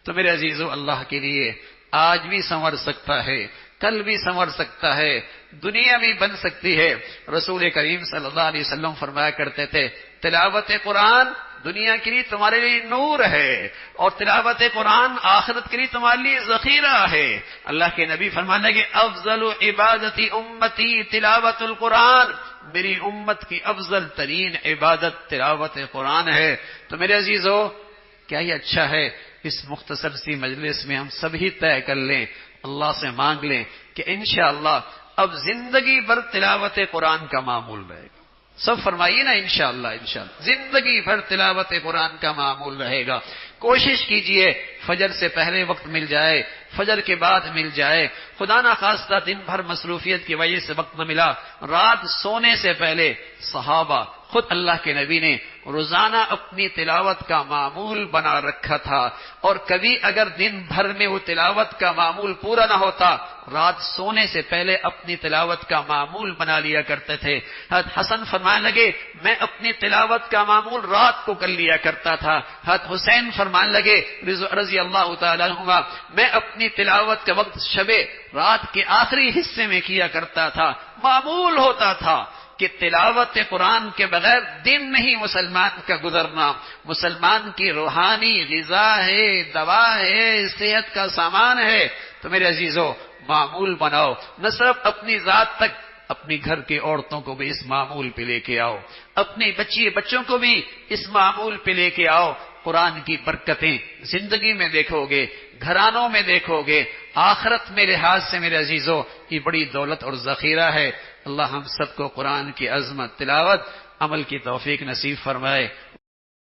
تو میرے عزیزو، اللہ کے لیے آج بھی سنور سکتا ہے، کل بھی سنور سکتا ہے، دنیا بھی بن سکتی ہے۔ رسول کریم صلی اللہ علیہ وسلم فرمایا کرتے تھے، تلاوت قرآن دنیا کے لیے تمہارے لیے نور ہے، اور تلاوت قرآن آخرت کے لیے تمہارے لیے ذخیرہ ہے۔ اللہ کے نبی فرمانے کہ افضل عبادتی امتی تلاوت القرآن، میری امت کی افضل ترین عبادت تلاوت قرآن ہے۔ تو میرے عزیزو، کیا یہ اچھا ہے اس مختصر سی مجلس میں ہم سبھی طے کر لیں، اللہ سے مانگ لیں کہ انشاءاللہ اب زندگی بھر تلاوت قرآن کا معمول رہے گا۔ سب فرمائیے نا انشاءاللہ، انشاءاللہ زندگی بھر تلاوت قرآن کا معمول رہے گا۔ کوشش کیجئے فجر سے پہلے وقت مل جائے، فجر کے بعد مل جائے، خدا نخواستہ دن بھر مصروفیت کی وجہ سے وقت نہ ملا، رات سونے سے پہلے صحابہ خود اللہ کے نبی نے روزانہ اپنی تلاوت کا معمول بنا رکھا تھا، اور کبھی اگر دن بھر میں وہ تلاوت کا معمول پورا نہ ہوتا، رات سونے سے پہلے اپنی تلاوت کا معمول بنا لیا کرتے تھے۔ حضرت حسن فرمانے لگے، میں اپنی تلاوت کا معمول رات کو کر لیا کرتا تھا۔ حضرت حسین فرمانے لگے رضی اللہ تعالیٰ عنہما، میں اپنی تلاوت کا وقت شب رات کے آخری حصے میں کیا کرتا تھا۔ معمول ہوتا تھا کہ تلاوت قرآن کے بغیر دن نہیں مسلمان کا گزرنا۔ مسلمان کی روحانی غذا ہے، دوا ہے، صحت کا سامان ہے۔ تو میرے عزیزو، معمول بناؤ، نہ صرف اپنی ذات تک، اپنی گھر کی عورتوں کو بھی اس معمول پہ لے کے آؤ، اپنے بچوں کو بھی اس معمول پہ لے کے آؤ۔ قرآن کی برکتیں زندگی میں دیکھو گے، گھرانوں میں دیکھو گے، آخرت میں لحاظ سے میرے عزیزو یہ بڑی دولت اور ذخیرہ ہے۔ اللہ ہم سب کو قرآن کی عظمت، تلاوت، عمل کی توفیق نصیب فرمائے۔